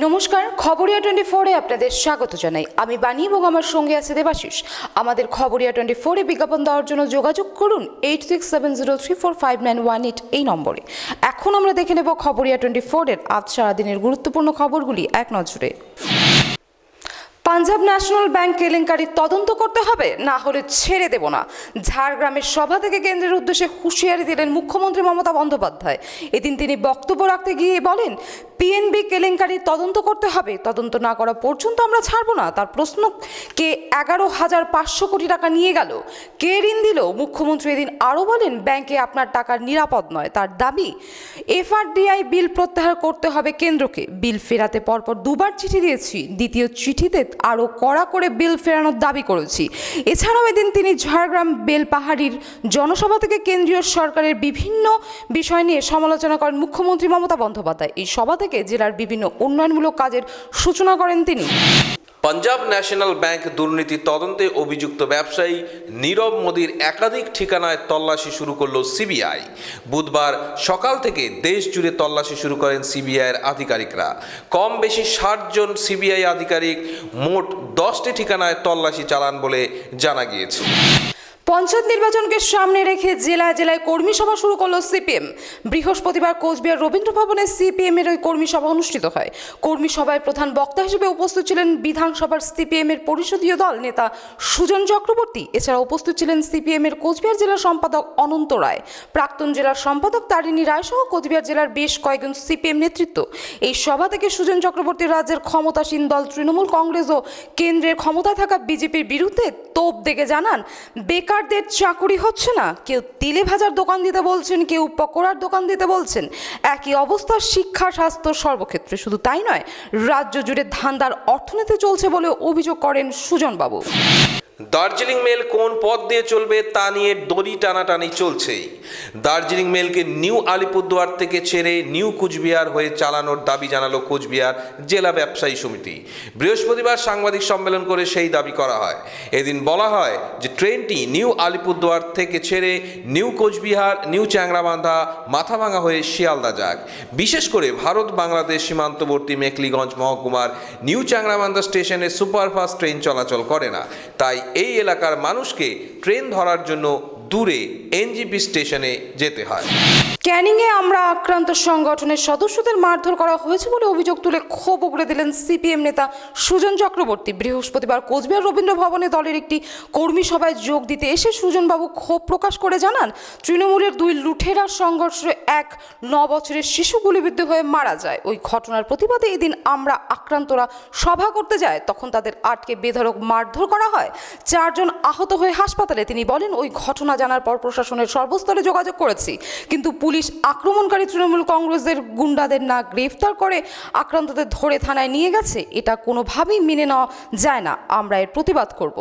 নমস্কার, খবরিয়া 24-এ আপনাদের স্বাগত জানাই। আমি বাণী এবং আমার সঙ্গে আছে দেবাশিস। আমাদের খবরিয়া 24-এ বিজ্ঞাপন দেওয়ার জন্য যোগাযোগ করুন 8670345918 এই নম্বরে। এখন আমরা দেখে নেব খবরিয়া 24-এর আজ সারাদিনের গুরুত্বপূর্ণ খবরগুলি এক নজরে। পাঞ্জাব ন্যাশনাল ব্যাংক কেলেঙ্কারির তদন্ত করতে হবে, না হলে ছেড়ে দেব না। ঝাড়গ্রামের সভা থেকে কেন্দ্রের উদ্দেশ্যে হুঁশিয়ারি দিলেন মুখ্যমন্ত্রী মমতা বন্দ্যোপাধ্যায়। এদিন তিনি বক্তব্য রাখতে গিয়ে বলেন, পিএনবি কেলেঙ্কারির তদন্ত করতে হবে, তদন্ত না করা পর্যন্ত আমরা ছাড়ব না। তার প্রশ্ন, কে 11,500 কোটি টাকা নিয়ে গেল, কে ঋণ দিল? মুখ্যমন্ত্রী এদিন আরও বলেন, ব্যাংকে আপনার টাকা নিরাপদ নয়। তার দাবি, এফআরডিআই বিল প্রত্যাহার করতে হবে কেন্দ্রকে। বিল ফেরাতে পরপর দুবার চিঠি দিয়েছি, দ্বিতীয় চিঠিতে আরও কড়া করে বিল ফেরানোর দাবি করেছি। এছাড়াও এদিন তিনি ঝাড়গ্রাম বেলপাহাড়ির জনসভা থেকে কেন্দ্রীয় সরকারের বিভিন্ন বিষয় নিয়ে সমালোচনা করেন মুখ্যমন্ত্রী মমতা বন্দ্যোপাধ্যায়। এই সভা থেকে জেলার বিভিন্ন উন্নয়নমূলক কাজের সূচনা করেন তিনি। পাঞ্জাব ন্যাশনাল ব্যাংক দুর্নীতি তদন্তে অভিযুক্ত ব্যবসায়ী নীরব মোদির একাধিক ঠিকানায় তল্লাশি শুরু করল সিবিআই। বুধবার সকাল থেকে দেশ জুড়ে তল্লাশি শুরু করেন সিবিআইয়ের আধিকারিকরা। কম বেশি 60 জন সিবিআই আধিকারিক মোট 10টি ঠিকানায় তল্লাশি চালান বলে জানা গিয়েছে। পঞ্চায়েত নির্বাচনকে সামনে রেখে জেলায় জেলায় কর্মী সভা শুরু করলো সিপিএম। বৃহস্পতিবার কোচবিহার রবীন্দ্র ভবনে সিপিএম এর ওই কর্মী সভা অনুষ্ঠিত হয়। কর্মী সভায় প্রধান বক্তা হিসেবে উপস্থিত ছিলেন বিধানসভার সিপিএম এর পরিষদীয় দল নেতা সুজন চক্রবর্তী। এছাড়া উপস্থিত ছিলেন সিপিএম এর কোচবিহার জেলার সম্পাদক অনন্ত রায়, প্রাক্তন জেলার সম্পাদক তারিণী রায় সহ কোচবিহার জেলার বেশ কয়েকজন সিপিএম নেতৃত্ব। এই সভা থেকে সুজন চক্রবর্তী রাজ্যের ক্ষমতাসীন দল তৃণমূল কংগ্রেস ও কেন্দ্রের ক্ষমতায় থাকা বিজেপির বিরুদ্ধে তোপ দেখে জানান, বেকারদের চাকুরি হচ্ছে না, কেউ তেলে ভাজার দোকান দিতে বলছেন, কেউ পকোড়ার দোকান দিতে বলছেন। একই অবস্থা শিক্ষা, স্বাস্থ্য, সর্বক্ষেত্রে। শুধু তাই নয়, রাজ্য জুড়ে ধান্দার অর্থনীতি চলছে বলে অভিযোগ করেন সুজনবাবু। দার্জিলিং মেল কোন পথ দিয়ে চলবে তা নিয়ে দড়ি টানাটানি চলছেই। দার্জিলিং মেলকে নিউ আলিপুরদুয়ার থেকে ছেড়ে নিউ কুচবিহার হয়ে চালানোর দাবি জানালো কোচবিহার জেলা ব্যবসায়ী সমিতি। বৃহস্পতিবার সাংবাদিক সম্মেলন করে সেই দাবি করা হয়। এদিন বলা হয় যে ট্রেনটি নিউ আলিপুরদুয়ার থেকে ছেড়ে নিউ কোচবিহার, নিউ চ্যাংরাবান্ধা, মাথাভাঙা হয়ে শিয়ালদা যাক। বিশেষ করে ভারত বাংলাদেশ সীমান্তবর্তী মেখলিগঞ্জ মহকুমার নিউ চ্যাংরাবান্ধা স্টেশনে সুপারফাস্ট ট্রেন চলাচল করে না। তাই এই এলাকার মানুষকে ট্রেন ধরার জন্য দূরে এনজিপি স্টেশনে যেতে হয়। ক্যানিংয়ে আমরা আক্রান্ত সংগঠনের সদস্যদের মারধর করা হয়েছে বলে অভিযোগ তুলে ক্ষোভ উগড়ে দিলেন সিপিএম নেতা সুজন চক্রবর্তী। বৃহস্পতিবার কোচবিহার রবীন্দ্র ভবনে দলের একটি কর্মী সভায় যোগ দিতে এসে সুজনবাবু ক্ষোভ প্রকাশ করে জানান, তৃণমূলের 2 লুঠেরা সংঘর্ষে এক 9 বছরের শিশু গুলিবিদ্ধ হয়ে মারা যায়। ওই ঘটনার প্রতিবাদে এদিন আমরা আক্রান্তরা সভা করতে যায়, তখন তাদের আটকে বেধড়ক মারধর করা হয়। 4 জন আহত হয়ে হাসপাতালে। তিনি বলেন, ওই ঘটনা জানার পর প্রশাসনের সর্বস্তরে যোগাযোগ করেছি, কিন্তু পুলিশ আক্রমণকারী তৃণমূল কংগ্রেসের গুন্ডাদের না গ্রেফতার করে আক্রান্তদের ধরে থানায় নিয়ে গেছে। এটা কোনোভাবেই মেনে নেওয়া যায় না। আমরা এর প্রতিবাদ করব।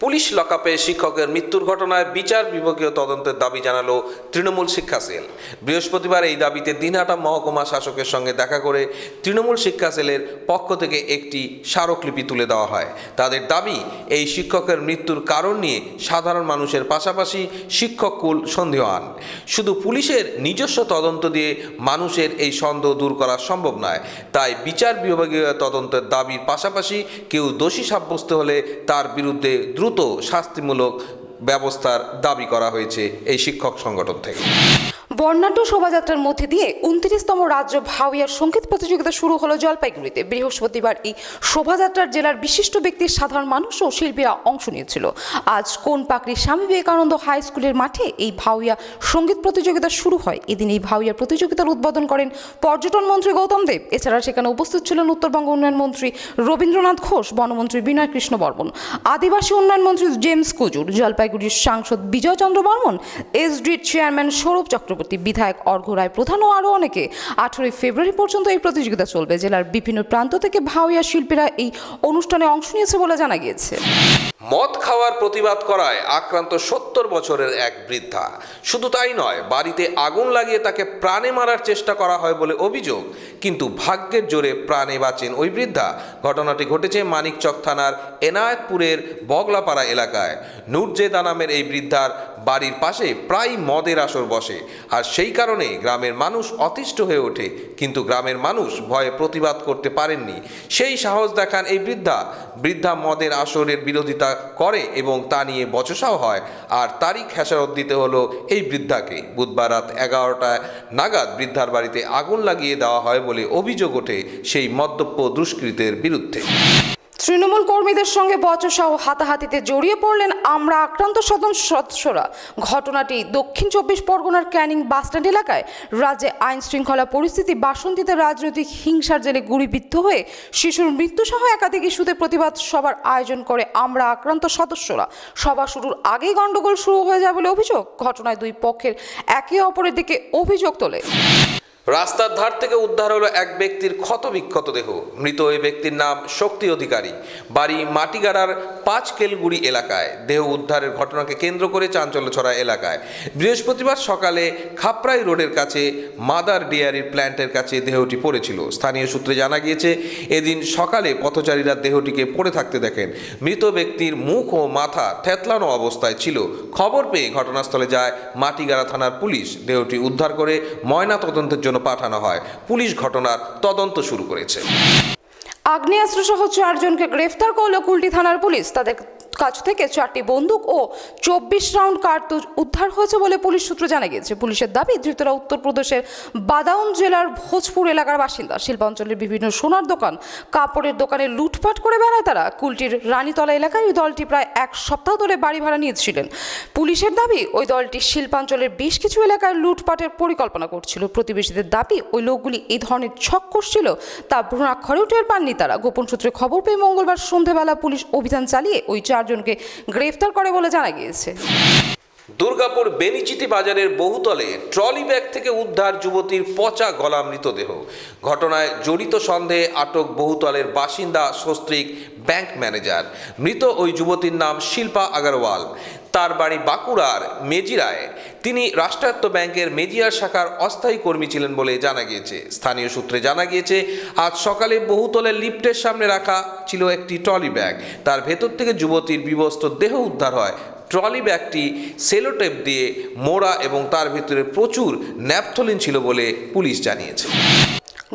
পুলিশ লকআপে শিক্ষকের মৃত্যুর ঘটনায় বিচার বিভাগীয় তদন্তের দাবি জানালো তৃণমূল শিক্ষা সেল। বৃহস্পতিবার এই দাবিতে দিনহাটা মহকুমা শাসকের সঙ্গে দেখা করে তৃণমূল শিক্ষা সেলের পক্ষ থেকে একটি স্মারকলিপি তুলে দেওয়া হয়। তাদের দাবি, এই শিক্ষকের মৃত্যুর কারণ নিয়ে সাধারণ মানুষের পাশাপাশি শিক্ষককুল সন্দেহান। শুধু পুলিশের নিজস্ব তদন্ত দিয়ে মানুষের এই সন্দেহ দূর করা সম্ভব নয়। তাই বিচার বিভাগীয় তদন্তের দাবির পাশাপাশি কেউ দোষী সাব্যস্ত হলে তার বিরুদ্ধে দ্রুত শাস্তিমূলক ব্যবস্থার দাবি করা হয়েছে এই শিক্ষক সংগঠন থেকে। বর্ণাঢ্য শোভাযাত্রার মধ্যে দিয়ে 29তম রাজ্য ভাওয়াইয়ার সঙ্গীত প্রতিযোগিতা শুরু হলো জলপাইগুড়িতে। বৃহস্পতিবার এই শোভাযাত্রার জেলার বিশিষ্ট ব্যক্তি, সাধারণ মানুষ ও শিল্পীরা অংশ নিয়েছিল। আজ কোনপাকড়ি স্বামী বিবেকানন্দ হাই স্কুলের মাঠে এই ভাওয়াইয়া সঙ্গীত প্রতিযোগিতা শুরু হয়। এদিন এই ভাওয়াইয়া প্রতিযোগিতার উদ্বোধন করেন পর্যটন মন্ত্রী গৌতম দেব। এছাড়া সেখানে উপস্থিত ছিলেন উত্তরবঙ্গ উন্নয়ন মন্ত্রী রবীন্দ্রনাথ ঘোষ, বনমন্ত্রী বিনয় কৃষ্ণ বর্মন, আদিবাসী উন্নয়ন মন্ত্রী জেমস কুজুর, জলপাইগুড়ির সাংসদ বিজয় চন্দ্র বর্মন, এসডির চেয়ারম্যান সৌরভ চক্রবর্তী, বিধায়ক অর্ঘ রায় প্রধান ও আরও অনেকে। 18 ফেব্রুয়ারি পর্যন্ত এই প্রতিযোগিতা চলবে। জেলার বিভিন্ন প্রান্ত থেকে ভাওয়াইয়া শিল্পীরা এই অনুষ্ঠানে অংশ নিয়েছে বলে জানা গিয়েছে। মদ খাওয়ার প্রতিবাদ করায় আক্রান্ত 70 বছরের এক বৃদ্ধা। শুধু তাই নয়, বাড়িতে আগুন লাগিয়ে তাকে প্রাণে মারার চেষ্টা করা হয় বলে অভিযোগ, কিন্তু ভাগ্যের জোরে প্রাণে বাঁচেন ওই বৃদ্ধা। ঘটনাটি ঘটেছে মানিকচক থানার এনায়েতপুরের বগলাপাড়া এলাকায়। নুরজেদা নামের এই বৃদ্ধার বাড়ির পাশে প্রায় মদের আসর বসে। আর সেই কারণে গ্রামের মানুষ অতিষ্ঠ হয়ে ওঠে, কিন্তু গ্রামের মানুষ ভয়ে প্রতিবাদ করতে পারেননি। সেই সাহস দেখান এই বৃদ্ধা মদের আসরের বিরোধিতা করে এবং তা নিয়ে বচসাও হয়, আর তারই খেসারত দিতে হলো এই বৃদ্ধাকে। বুধবার রাত 11টা নাগাদ বৃদ্ধার বাড়িতে আগুন লাগিয়ে দেওয়া হয় বলে অভিযোগ ওঠে সেই মদ্যপ দুষ্কৃতের বিরুদ্ধে। তৃণমূল কর্মীদের সঙ্গে বচসা ও হাতাহাতিতে জড়িয়ে পড়লেন আমরা আক্রান্ত সদস্যরা। ঘটনাটি দক্ষিণ 24 পরগনার ক্যানিং বাসস্ট্যান্ড এলাকায়। রাজ্যে আইন শৃঙ্খলা পরিস্থিতি বাসন্তীতে রাজনৈতিক হিংসার জেলে গুলিবিদ্ধ হয়ে শিশুর মৃত্যুসহ একাধিক ইস্যুতে প্রতিবাদ সভার আয়োজন করে আমরা আক্রান্ত সদস্যরা। সভা শুরুর আগেই গন্ডগোল শুরু হয়ে যায় বলে অভিযোগ। ঘটনায় দুই পক্ষের একে অপরের দিকে অভিযোগ তোলে। রাস্তার ধার থেকে উদ্ধার হলো এক ব্যক্তির ক্ষতবিক্ষত দেহ। মৃত ওই ব্যক্তির নাম শক্তি অধিকারী, বাড়ি মাটিগাড়ার 5 কেলগুড়ি এলাকায়। দেহ উদ্ধারের ঘটনাকে কেন্দ্র করে চাঞ্চল্য ছড়া এলাকায়। বৃহস্পতিবার সকালে খাপড়াই রোডের কাছে মাদার ডেয়ারির প্ল্যান্টের কাছে দেহটি পড়েছিল। স্থানীয় সূত্রে জানা গিয়েছে, এদিন সকালে পথচারীরা দেহটিকে পড়ে থাকতে দেখেন। মৃত ব্যক্তির মুখ ও মাথা থেতলানো অবস্থায় ছিল। খবর পেয়ে ঘটনাস্থলে যায় মাটিগাড়া থানার পুলিশ। দেহটি উদ্ধার করে ময়নাতদন্তের জন্য পাঠানো হয়। পুলিশ ঘটনার তদন্ত শুরু করেছে। আগ্নেয়াস্ত্র সহ 4 জনকে গ্রেফতার করল কুলটি থানার পুলিশ। তাদের কাছ থেকে 4টি বন্দুক ও 24 রাউন্ড কার্তুজ উদ্ধার হয়েছে বলে পুলিশ সূত্রে জানা গিয়েছে। পুলিশের দাবি, ধৃতরা উত্তরপ্রদেশের বাদাউন জেলার ভোজপুর এলাকার বাসিন্দা। শিল্পাঞ্চলের বিভিন্ন সোনার দোকান, কাপড়ের দোকানে লুটপাট করে বেড়ায় তারা। কুলটির রানীতলা এলাকায় ওই দলটি প্রায় 1 সপ্তাহ ধরে বাড়ি ভাড়া নিয়েছিলেন। পুলিশের দাবি, ওই দলটি শিল্পাঞ্চলের বেশ কিছু এলাকায় লুটপাটের পরিকল্পনা করছিল। প্রতিবেশীদের দাবি, ওই লোকগুলি এই ধরনের ছক করছিল তা ভ্রূণাক্ষরেও টের পাননি তারা। গোপন সূত্রে খবর পেয়ে মঙ্গলবার সন্ধ্যাবেলা পুলিশ অভিযান চালিয়ে ওই 4 জনকে গ্রেফতার করে বলে জানা গিয়েছে। দুর্গাপুর বেনিচিতি বাজারের বহুতলে ট্রলি ব্যাগ থেকে উদ্ধার যুবতীর পচা গলা মৃতদেহ। ঘটনায় জড়িত সন্দেহে আটক বহুতলের বাসিন্দা সস্ত্রীক ব্যাংক ম্যানেজার। মৃত ওই যুবতীর নাম শিল্পা আগরওয়াল। তার বাড়ি বাঁকুড়ার মেজিরায়। তিনি রাষ্ট্রায়ত্ত ব্যাংকের মেজিয়ার শাখার অস্থায়ী কর্মী ছিলেন বলে জানা গিয়েছে। স্থানীয় সূত্রে জানা গিয়েছে, আজ সকালে বহুতলের লিফটের সামনে রাখা ছিল একটি ট্রলি ব্যাগ। তার ভেতর থেকে যুবতীর বিবস্ত্র দেহ উদ্ধার হয়। ট্রলি ব্যাগটি সেলোটেপ দিয়ে মোড়া এবং তার ভিতরে প্রচুর ন্যাপথলিন ছিল বলে পুলিশ জানিয়েছে।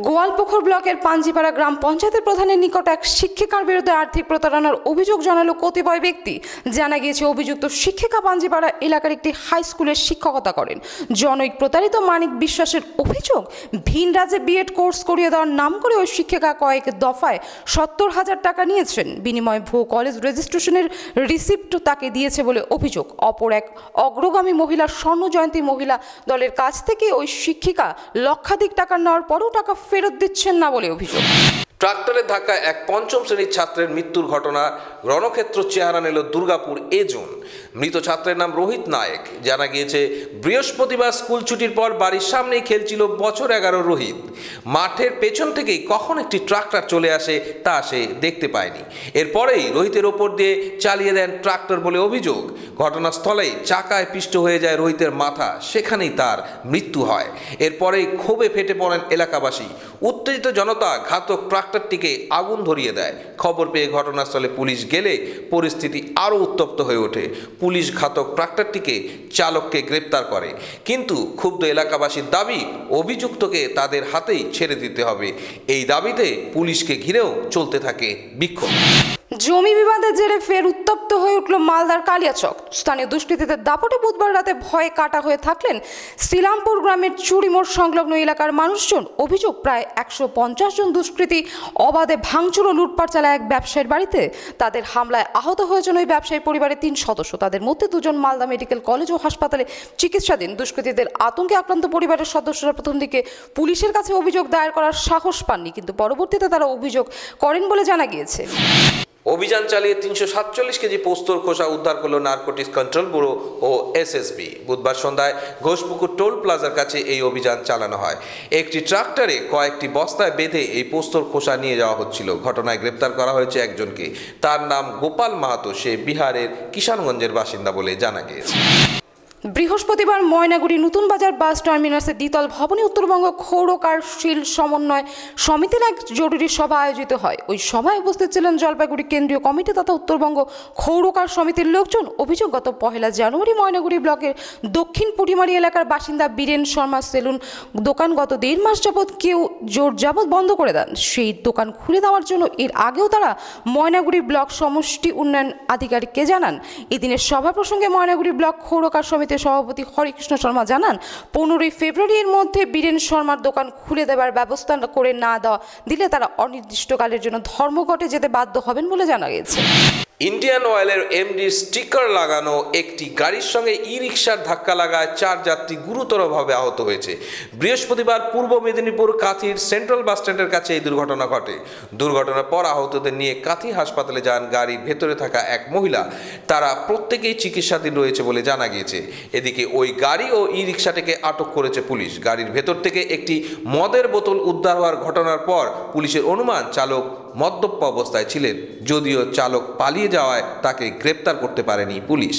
গোয়ালপুকুর ব্লকের পাঞ্জিপাড়া গ্রাম পঞ্চায়েতের প্রধানের নিকট এক শিক্ষিকার বিরুদ্ধে আর্থিক প্রতারণার অভিযোগ জানালো কতিপয় ব্যক্তি। জানা গিয়েছে, অভিযুক্ত শিক্ষিকা পাঞ্জিপাড়া এলাকার একটি হাই স্কুলের শিক্ষকতা করেন। জনৈক প্রতারিত মানিক বিশ্বাসের অভিযোগ, ভিন রাজ্যে বিএড কোর্স করিয়ে দেওয়ার নাম করে ওই শিক্ষিকা কয়েক দফায় 70,000 টাকা নিয়েছেন। বিনিময়ে ভুয়ো কলেজ রেজিস্ট্রেশনের রিসিপ্ট তাকে দিয়েছে বলে অভিযোগ। অপর এক অগ্রগামী মহিলা স্বর্ণ জয়ন্তী মহিলা দলের কাছ থেকে ওই শিক্ষিকা লক্ষাধিক টাকা নেওয়ার পরও টাকা ফেরত দিচ্ছেন না বলে অভিযোগ। ট্রাক্টরের ধাক্কায় এক 5ম শ্রেণীর ছাত্রের মৃত্যুর ঘটনা রণক্ষেত্র চেহারা নিল দুর্গাপুর এজোন। মৃত ছাত্রের নাম রোহিত নায়েক। জানা গিয়েছে, বৃহস্পতিবার স্কুল ছুটির পর বাড়ির সামনেই খেলছিল বছর 11 রোহিত। মাঠের পেছন থেকেই কখন একটি ট্রাক্টর চলে আসে তা সে দেখতে পায়নি। এরপরেই রোহিতের ওপর দিয়ে চালিয়ে দেন ট্রাক্টর বলে অভিযোগ। ঘটনাস্থলেই চাকায় পিষ্ট হয়ে যায় রোহিতের মাথা, সেখানেই তার মৃত্যু হয়। এরপরেই ক্ষোভে ফেটে পড়েন এলাকাবাসী। উত্তেজিত জনতা ঘাতক ট্রাক্টরটিকে আগুন ধরিয়ে দেয়। খবর পেয়ে ঘটনাস্থলে পুলিশ গেলে পরিস্থিতি আরও উত্তপ্ত হয়ে ওঠে। পুলিশ ঘাতক ট্রাক্টরটিকে চালককে গ্রেপ্তার করে, কিন্তু ক্ষুব্ধ এলাকাবাসীর দাবি, অভিযুক্তকে তাদের হাতেই ছেড়ে দিতে হবে। এই দাবিতে পুলিশকে ঘিরেও চলতে থাকে বিক্ষোভ। জমি বিবাদের জেরে ফের উত্তপ্ত হয়ে উঠল মালদার কালিয়াচক। স্থানীয় দুষ্কৃতীদের দাপটে বুধবার রাতে ভয়ে কাটা হয়ে থাকলেন শ্রীরামপুর গ্রামের চুরিমোড় সংলগ্ন এলাকার মানুষজন। অভিযোগ, প্রায় 150 জন দুষ্কৃতী অবাধে ভাঙচুর ও লুটপাট চালায় এক ব্যবসায়ীর বাড়িতে। তাদের হামলায় আহত হয়েছেন ওই ব্যবসায়ী পরিবারের 3 সদস্য। তাদের মধ্যে 2 জন মালদা মেডিকেল কলেজ ও হাসপাতালে চিকিৎসাধীন। দুষ্কৃতীদের আতঙ্কে আক্রান্ত পরিবারের সদস্যরা প্রথম দিকে পুলিশের কাছে অভিযোগ দায়ের করার সাহস পাননি, কিন্তু পরবর্তীতে তারা অভিযোগ করেন বলে জানা গিয়েছে। অভিযান চালিয়ে 347 কেজি পোস্তর খোসা উদ্ধার করল নারকোটিক্স কন্ট্রোল ব্যুরো ও এসএসবি। বুধবার সন্ধ্যায় ঘোষপুকুর টোল প্লাজার কাছে এই অভিযান চালানো হয়। একটি ট্রাক্টরে কয়েকটি বস্তায় বেঁধে এই পোস্তর খোসা নিয়ে যাওয়া হচ্ছিল। ঘটনায় গ্রেপ্তার করা হয়েছে একজনকে। তার নাম গোপাল মাহাতো। সে বিহারের কিষানগঞ্জের বাসিন্দা বলে জানা গিয়েছে। বৃহস্পতিবার ময়নাগুড়ি নতুন বাজার বাস টার্মিনাসের দ্বিতল ভবনে উত্তরবঙ্গ ক্ষৌরকারশীল সমন্বয় সমিতির এক জরুরি সভা আয়োজিত হয়। ওই সভায় উপস্থিত ছিলেন জলপাইগুড়ি কেন্দ্রীয় কমিটি তথা উত্তরবঙ্গ ক্ষৌরকার সমিতির লোকজন। অভিযোগ, গত 1 জানুয়ারি ময়নাগুড়ি ব্লকের দক্ষিণ পুটিমারি এলাকার বাসিন্দা বীরেন শর্মা সেলুন দোকান গত 1.5 মাস যাবৎ কেউ জোর যাবৎ বন্ধ করে দেন। সেই দোকান খুলে দেওয়ার জন্য এর আগেও তারা ময়নাগুড়ি ব্লক সমষ্টি উন্নয়ন আধিকারিককে জানান। এদিনের সভা প্রসঙ্গে ময়নাগুড়ি ব্লক ক্ষৌরকার সমিতির সভাপতি হরিকৃষ্ণ শর্মা জানান, 15 ফেব্রুয়ারির মধ্যে বীরেন শর্মার দোকান খুলে দেওয়ার ব্যবস্থা করে না দেওয়া দিলে তারা অনির্দিষ্টকালের জন্য ধর্মঘটে যেতে বাধ্য হবেন বলে জানা গেছে। ইন্ডিয়ান অয়েলের এমডি স্টিকার লাগানো একটি গাড়ির সঙ্গে ই রিকশার ধাক্কা লাগায় 4 যাত্রী গুরুতরভাবে আহত হয়েছে। বৃহস্পতিবার পূর্ব মেদিনীপুর কাঁথির সেন্ট্রাল বাস স্ট্যান্ডের কাছে এই দুর্ঘটনা ঘটে। দুর্ঘটনার পর আহতদের নিয়ে কাঁথি হাসপাতালে যান গাড়ির ভেতরে থাকা এক মহিলা। তারা প্রত্যেকেই চিকিৎসাধীন রয়েছে বলে জানা গিয়েছে। এদিকে ওই গাড়ি ও ই রিকশাটিকে আটক করেছে পুলিশ। গাড়ির ভেতর থেকে একটি মদের বোতল উদ্ধার হওয়ার ঘটনার পর পুলিশের অনুমান চালক মদ্যপ অবস্থায় ছিলেন, যদিও চালক পালিয়ে যাওয়ায় তাকে গ্রেপ্তার করতে পারেনি পুলিশ।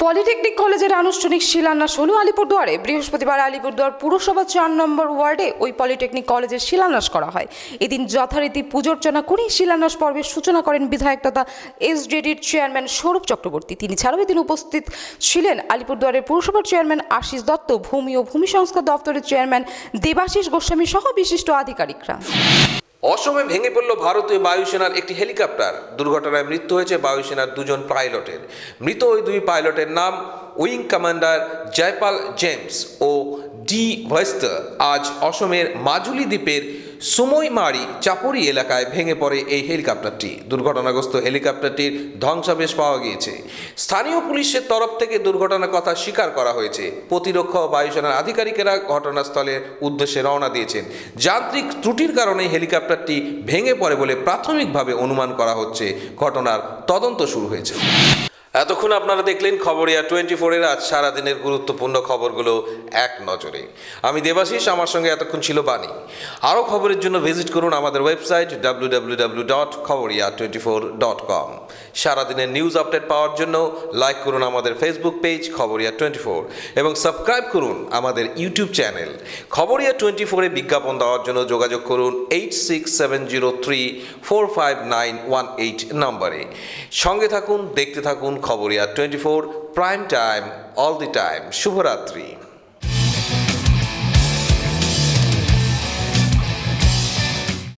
পলিটেকনিক কলেজের আনুষ্ঠানিক শিলান্যাস হলো আলিপুরদুয়ারে। বৃহস্পতিবার আলিপুরদুয়ার পুরসভা 4 নম্বর ওয়ার্ডে ওই পলিটেকনিক কলেজের শিলান্যাস করা হয়। এদিন যথারীতি পূজোর্চনা করে শিলান্যাস পর্বের সূচনা করেন বিধায়ক তথা এসজেডির চেয়ারম্যান স্বরূপ চক্রবর্তী। তিনি ছাড়াও এদিন উপস্থিত ছিলেন আলিপুরদুয়ারের পুরসভার চেয়ারম্যান আশিস দত্ত, ভূমি ও ভূমি সংস্কার দপ্তরের চেয়ারম্যান দেবাশিস গোস্বামী সহ বিশিষ্ট আধিকারিকরা। অসমে ভেঙে পড়ল ভারতীয় বায়ুসেনার একটি হেলিকপ্টার। দুর্ঘটনায় মৃত্যু হয়েছে বায়ুসেনার 2 জন পাইলটের। মৃত ওই 2 পাইলটের নাম উইং কমান্ডার জয়পাল জেমস ও ডি ভয়েস্টার। আজ অসমের মাজুলি দ্বীপের সুমইমারি চাপুরি এলাকায় ভেঙে পড়ে এই হেলিকপ্টারটি। দুর্ঘটনাগ্রস্ত হেলিকপ্টারটির ধ্বংসাবশেষ পাওয়া গিয়েছে। স্থানীয় পুলিশের তরফ থেকে দুর্ঘটনার কথা স্বীকার করা হয়েছে। প্রতিরক্ষা ও বায়ুসেনার আধিকারিকেরা ঘটনাস্থলের উদ্দেশ্যে রওনা দিয়েছেন। যান্ত্রিক ত্রুটির কারণে হেলিকপ্টারটি ভেঙে পড়ে বলে প্রাথমিকভাবে অনুমান করা হচ্ছে। ঘটনার তদন্ত শুরু হয়েছে। এতক্ষণ আপনারা দেখলেন খবরিয়া 24-এর আজ সারাদিনের গুরুত্বপূর্ণ খবরগুলো এক নজরে। আমি দেবাশিস, আমার সঙ্গে এতক্ষণ ছিল বাণী। আরও খবরের জন্য ভিজিট করুন আমাদের ওয়েবসাইট www.khoboriya24.com। সারাদিনের নিউজ আপডেট পাওয়ার জন্য লাইক করুন আমাদের ফেসবুক পেজ খবরিয়া 24 এবং সাবস্ক্রাইব করুন আমাদের ইউটিউব চ্যানেল। খবরিয়া 24-এ বিজ্ঞাপন দেওয়ার জন্য যোগাযোগ করুন 8670345918 নম্বরে। সঙ্গে থাকুন, দেখতে থাকুন Khabariya 24, prime time, all the time. শুভরাত্রি।